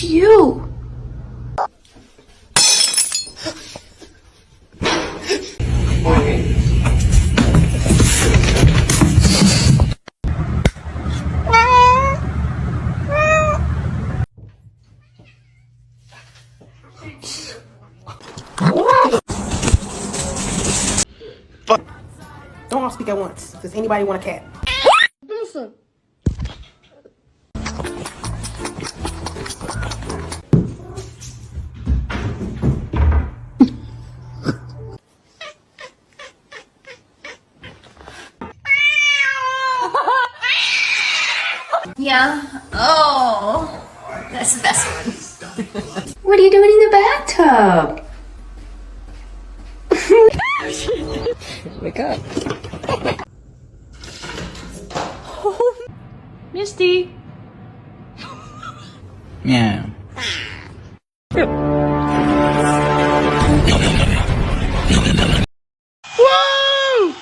It's you. Don't all speak at once. Does anybody want a cat? Listen. Yeah. Oh, that's the best one. What are you doing in the bathtub? Wake up. Misty. Meow. Whoa!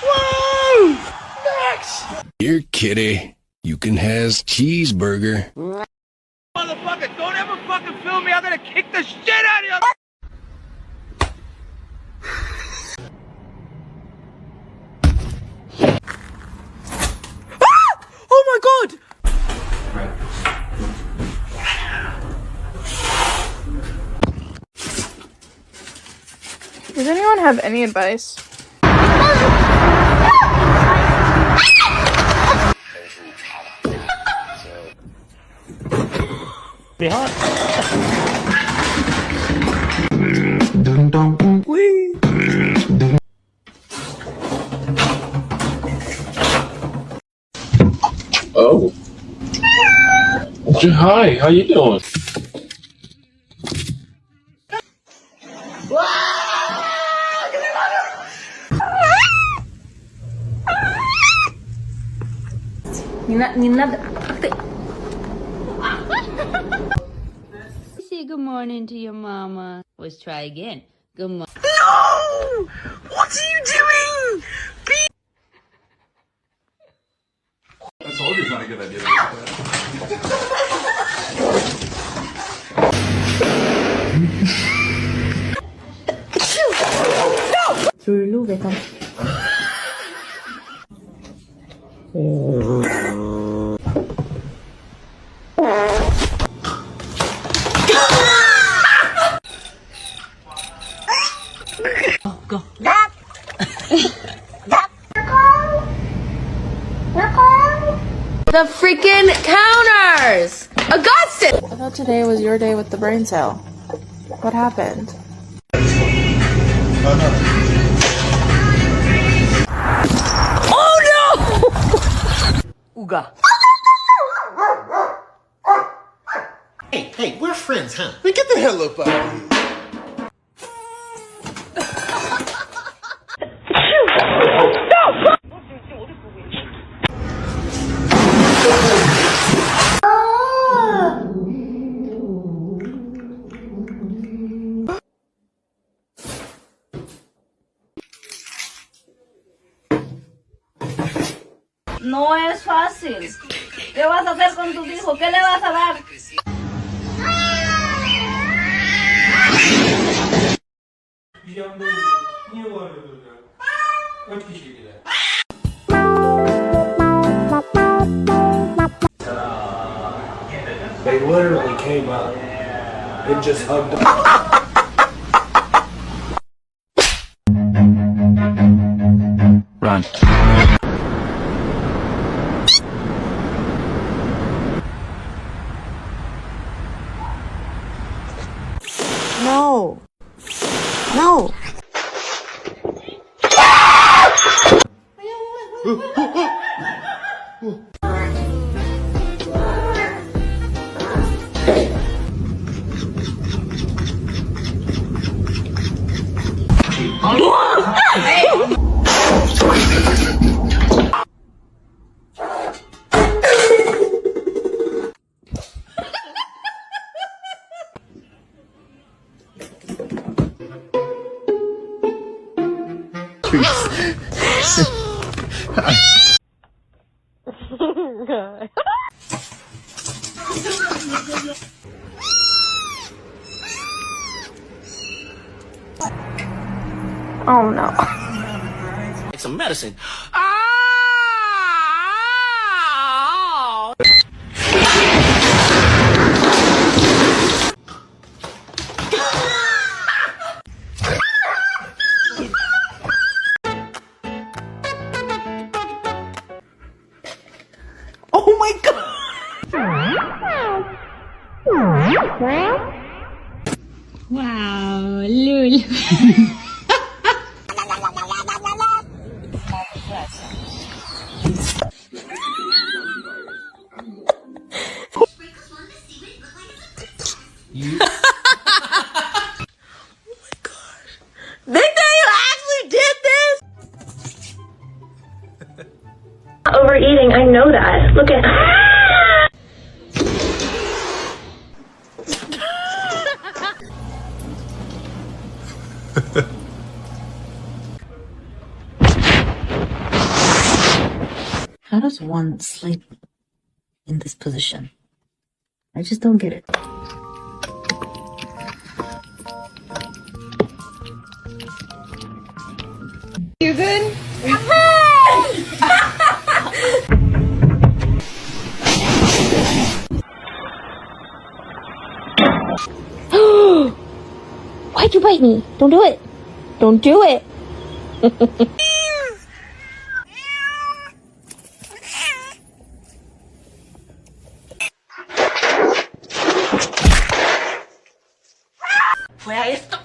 Whoa! Max! Here, kitty. You can has cheeseburger. Motherfucker, don't ever fucking film me. I'm gonna kick the shit out of you. Oh my god! Does anyone have any advice? Behind. Oh. Hi, how you doing? Say good morning to your mama. Let's try again. Good morning. No! What are you doing? I told you it's not a good idea to Go. The freaking counters! Augustus! I thought today was your day with the brain cell. What happened? Oh no! Ooga. Hey, we're friends, huh? Man, get the hell up out of here. No es fácil. ¿Qué vas a hacer con tu hijo? ¿Qué le vas a dar? They literally came up and just hugged him. Run. No. No. Oh no. Take some medicine. Oh my god! Wow, Lulu. Overeating, I know that. Look at. How does one sleep in this position? I just don't get it. You good? Why'd you bite me? Don't do it. Don't do it. Where is the...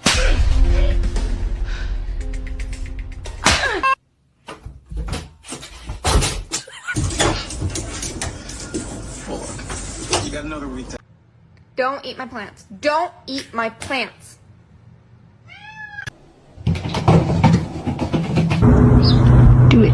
You got another week. Don't eat my plants. Don't eat my plants. Do it.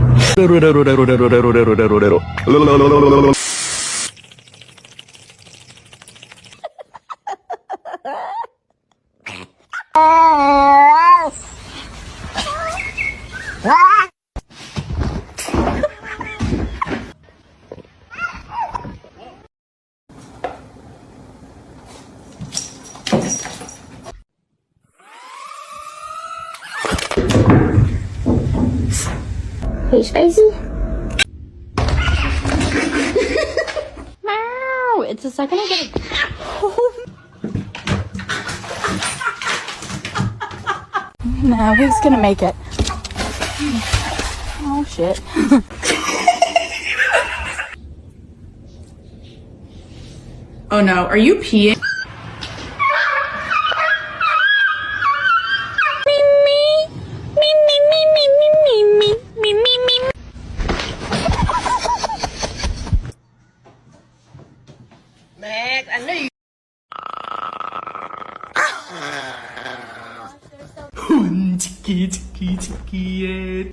Hey, Spicy. Meow. It's the second I get it. No, he's gonna make it. Oh shit. Oh no, are you peeing? Max, I knew you. Chicky, chicky, chicky.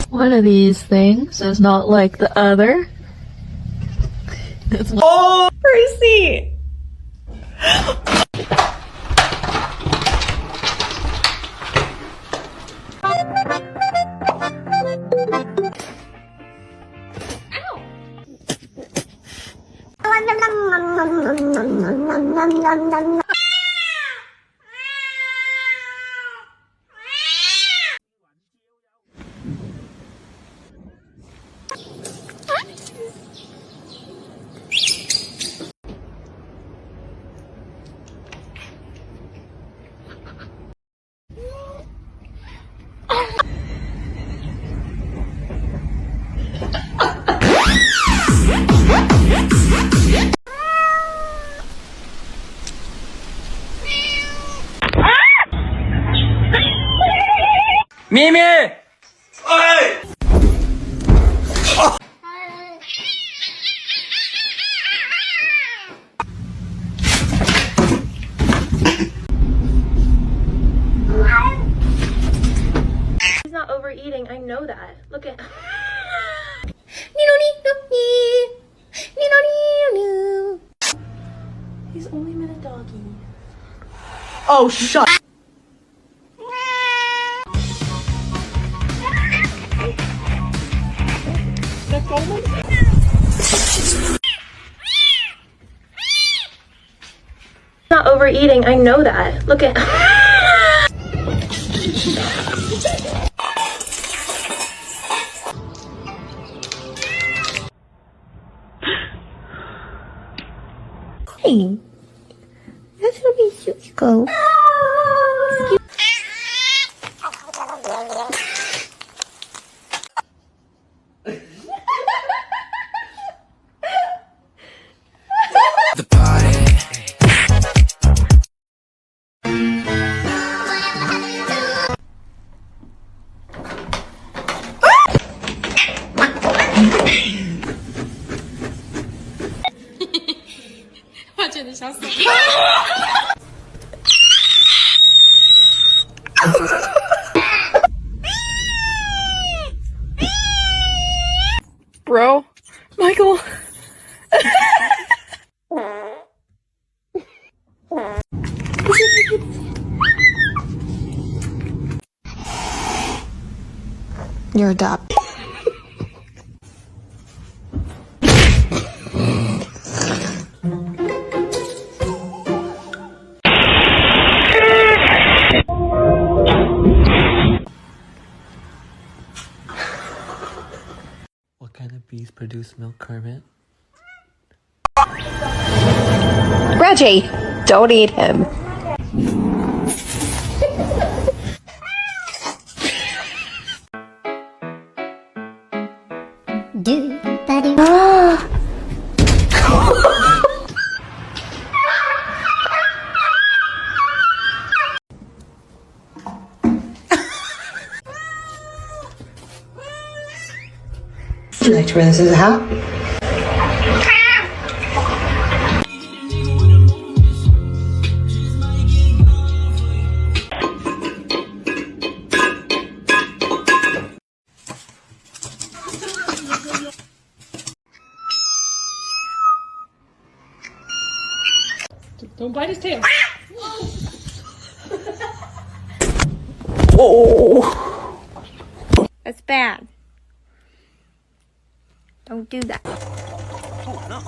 One of these things is not like the other. It's like Oh, Gracie! Mimi! Hey! He's not overeating, I know that. Look at. He's only been a doggy. Oh, shut. The Not overeating, I know that. Look at Hey, that's what we should go. Bro, Michael. You're adopted. What kind of bees produce milk, Kermit? Reggie, don't eat him. Would you like to wear this as a hat? Don't bite his tail. Oh, that's bad. Don't do that. Oh, no.